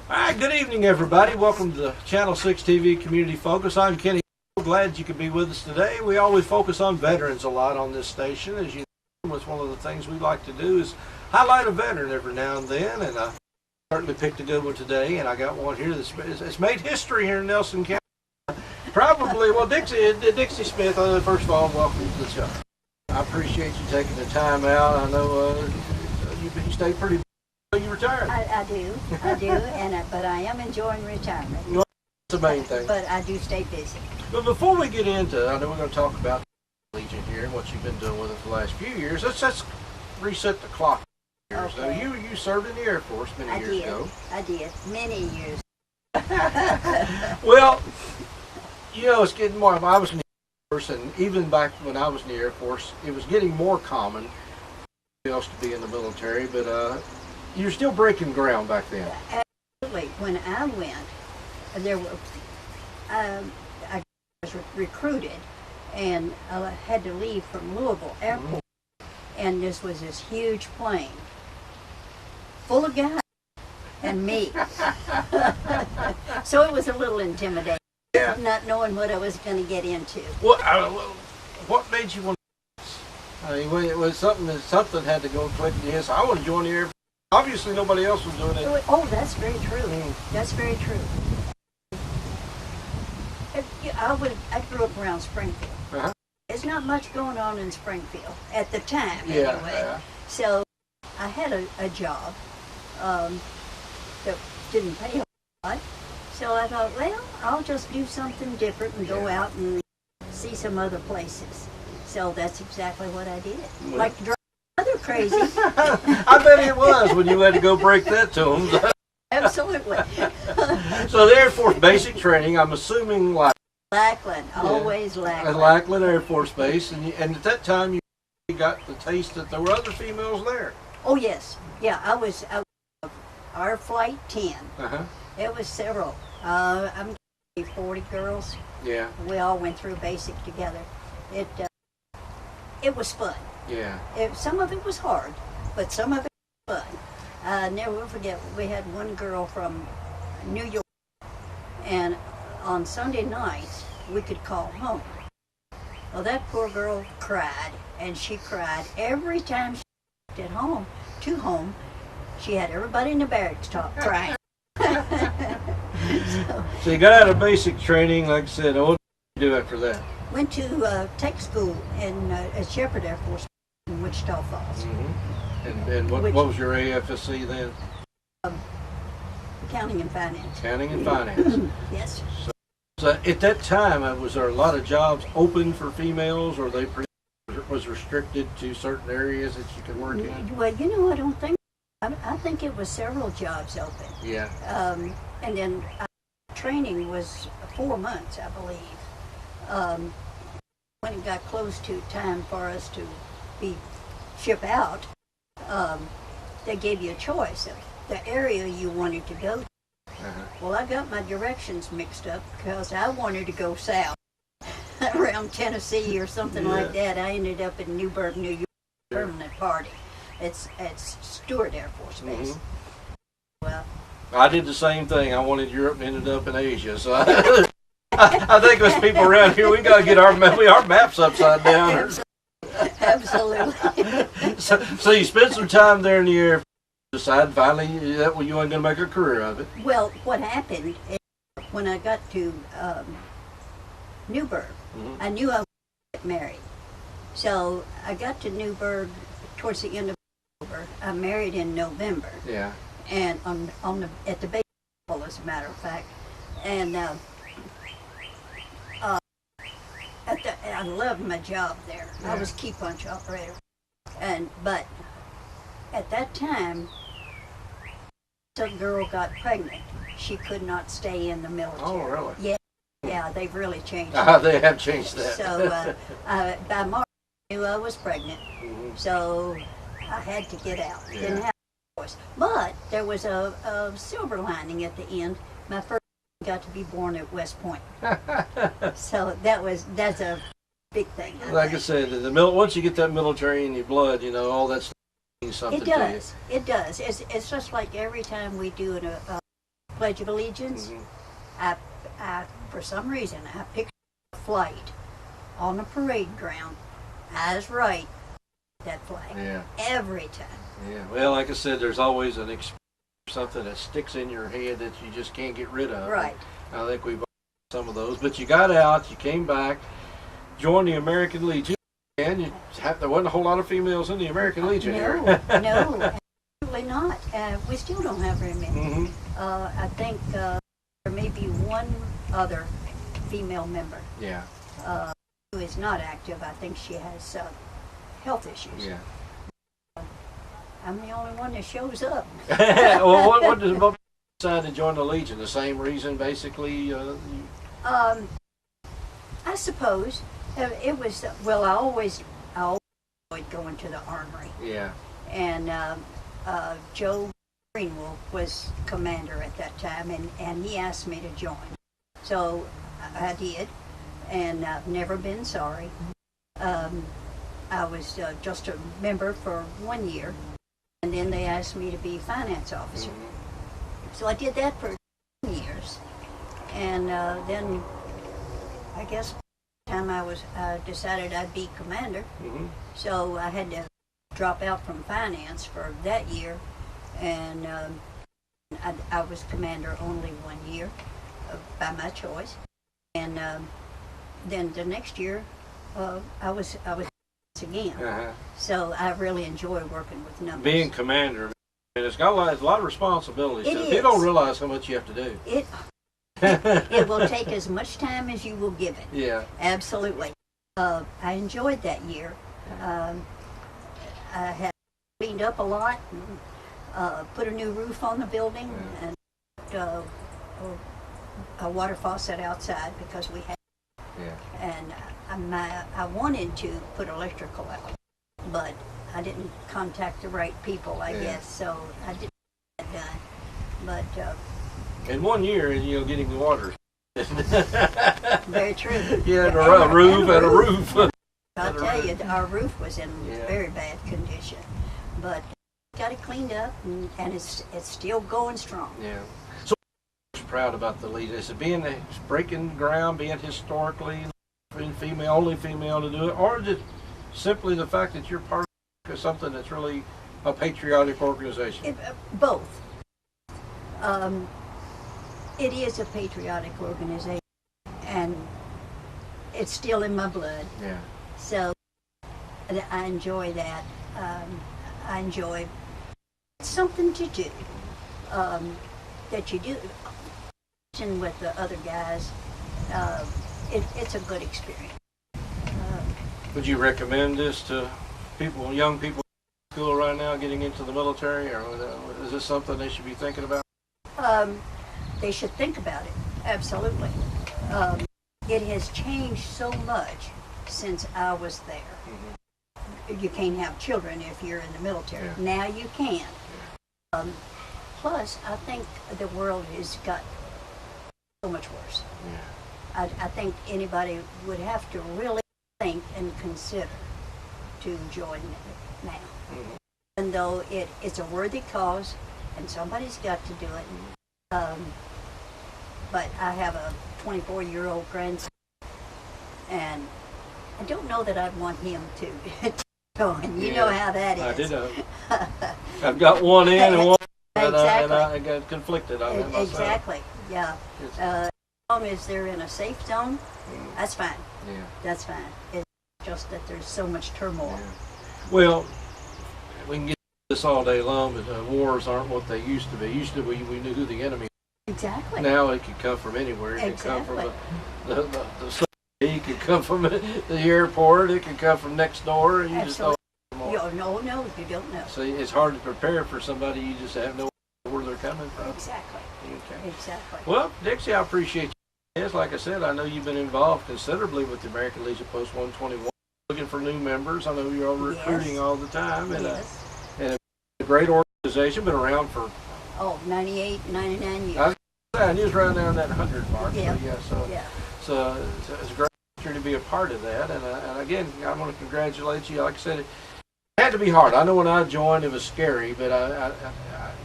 All right, good evening, everybody. Welcome to the Channel 6 TV Community Focus. I'm Kenny. Glad you could be with us today. We always focus on veterans a lot on this station. As you know, it's one of the things we like to do is highlight a veteran every now and then, and I certainly picked a good one today, and I got one here that's made history here in Nelson County. Probably, well, Dixie Smith, first of all, welcome to the show. I appreciate you taking the time out. I know you stay pretty busy. You retired. I do, but I am enjoying retirement. That's the main thing. But I do stay busy. But before we get into, I know we're going to talk about the Legion here and what you've been doing with it for the last few years. Let's reset the clock. Okay. So you served in the Air Force many years ago. I did, many years. Well, you know, it's getting more. I was in the Air Force, and even back when I was in the Air Force, it was getting more common for else to be in the military. But you're still breaking ground back then. Absolutely. When I went, there were I was recruited, and I had to leave from Louisville Airport, and this was this huge plane full of guys and me. So it was a little intimidating, not knowing what I was going to get into. What made you want to do this? I mean, it was something had to go click in your head. So I want to join the Air Force. Obviously, nobody else was doing it. Oh, that's very true. That's very true. I grew up around Springfield. There's not much going on in Springfield at the time, anyway. Yeah. So I had a job that didn't pay a lot. So I thought, well, I'll just do something different and go out and see some other places. So that's exactly what I did. Like to drive other crazy. I bet it was when you had to go break that to them. Absolutely. So the Air Force basic training, I'm assuming like Lackland, always Lackland. At Lackland Air Force Base, and at that time you got the taste that there were other females there. Oh yes, yeah, I was our flight 10. It was several. I'm 40 girls. Yeah. We all went through basic together. It was fun. Yeah. Some of it was hard, but some of it was fun. I never will forget, we had one girl from New York, and on Sunday nights, we could call home. Well, that poor girl cried, and she cried every time she got home. She had everybody in the barracks crying. So you got out of basic training, like I said, what did you do after that? Went to tech school at Shepherd Air Force in Wichita Falls. And what was your AFSC then? Accounting and finance. Accounting and finance. Yes. So at that time, was there a lot of jobs open for females, or was restricted to certain areas that you could work in? Well, you know, I don't think. I think it was several jobs open. Yeah. And then training was 4 months, I believe. When it got close to time for us to ship out, they gave you a choice of the area you wanted to go to. Well, I got my directions mixed up because I wanted to go south around Tennessee or something like that. I ended up in Newburgh, New York, permanent party. It's Stewart Air Force Base. Well, I did the same thing. I wanted Europe and ended up in Asia. So I think there's people around here, we got to get our maps upside down. Absolutely. So you spent some time there in the Air Force, decided finally that you weren't going to make a career of it. Well, what happened is when I got to Newburgh, I knew I was going to get married. So I got to Newburgh towards the end of October. I married in November. Yeah. And at the base level, as a matter of fact. And I loved my job there. I was key punch operator. But at that time, some girl got pregnant. She could not stay in the military. Oh, really? Yeah, they've really changed They have changed that. So by March, I knew I was pregnant. So I had to get out. Didn't have a choice. But there was a silver lining at the end. My first got to be born at West Point. So that's a big thing. Like I said, once you get that military in your blood, you know, all that stuff means something to you. It does. It's just like every time we do a Pledge of Allegiance, for some reason, I picked a flight on the parade ground. I was right. That flag. Yeah. Every time. Yeah. Well, like I said, there's always something that sticks in your head that you just can't get rid of. Right. I think we've all some of those. But you got out, you came back, joined the American Legion, and there wasn't a whole lot of females in the American Legion here. No, absolutely not. We still don't have very many. Mm-hmm. I think there may be one other female member Yeah. who is not active. I think she has health issues. Yeah. I'm the only one that shows up. Well, what does you decide to join the Legion? The same reason, basically. I suppose it was. Well, I always enjoyed going to the armory. Yeah. And Joe Greenwell was commander at that time, and he asked me to join. So I did, and I've never been sorry. I was just a member for 1 year, and then they asked me to be finance officer. Mm-hmm. So I did that for 10 years, and then I guess time I decided I'd be commander. Mm-hmm. So I had to drop out from finance for that year, and I was commander only 1 year by my choice. And then the next year, I was again. Uh-huh. So I really enjoy working with numbers. Being commander, and it's got a lot of responsibilities. It So is. you don't realize how much you have to do. It will take as much time as you will give it. Yeah. Absolutely. I enjoyed that year. I had cleaned up a lot, and, put a new roof on the building, and a water faucet outside because we had. Yeah. And I wanted to put electrical out, but I didn't contact the right people, I guess, so I didn't get that done. But In 1 year, getting the water. very true. Yeah, and a roof and a roof. I'll tell you, our roof was in very bad condition, but got it cleaned up, and it's still going strong. Yeah. So proud about the Legion. Is it being breaking ground, being historically only female to do it, or is it simply the fact that you're part of something that's really a patriotic organization? Both. It is a patriotic organization, and it's still in my blood. Yeah. So I enjoy that. I enjoy something to do that you do. And with the other guys, it's a good experience. Would you recommend this to young people in school right now getting into the military, or is this something they should be thinking about? They should think about it, absolutely. It has changed so much since I was there. Mm-hmm. You can't have children if you're in the military. Yeah. Now you can. Plus, I think the world has got so much worse. Yeah. I think anybody would have to really think and consider to join now. Mm-hmm. Even though it's a worthy cause and somebody's got to do it. But I have a 24-year-old grandson, and I don't know that I'd want him to join. You know how that is. I did. I've got one in and one exactly. and I got conflicted on it myself. Exactly, yeah. As long as they're in a safe zone, that's fine. Yeah. That's fine. It's just that there's so much turmoil. Yeah. Well, we can get this all day long, but wars aren't what they used to be. Used to we knew who the enemy was. Exactly. Now it could come from anywhere. It exactly. could come from the city. It could come from the airport. It could come from next door. You just don't know. No, you don't know. So it's hard to prepare for somebody. You just have no idea where they're coming from. Exactly. Okay. Exactly. Well, Dixie, I appreciate you. Yes, like I said, I know you've been involved considerably with the American Legion Post 121, looking for new members. I know you're recruiting all the time, and and a great organization, been around for 98, 99 years. I knew it was around there in that 100 mark. Yeah. So it's a great pleasure to be a part of that. And again, I want to congratulate you. Like I said, it had to be hard. I know when I joined, it was scary, but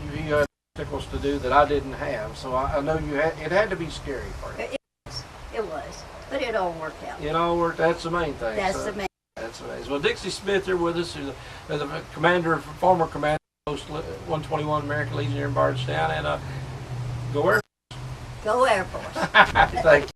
you had obstacles to do that I didn't have. So I know it had to be scary for you. It was, but it all worked out. It all worked. That's the main thing. That's the main. That's amazing. Well, Dixie Smith here with us, who's the commander, former commander, post 121 American Legion here in Bardstown, and go Air Go Air Force. Thank you.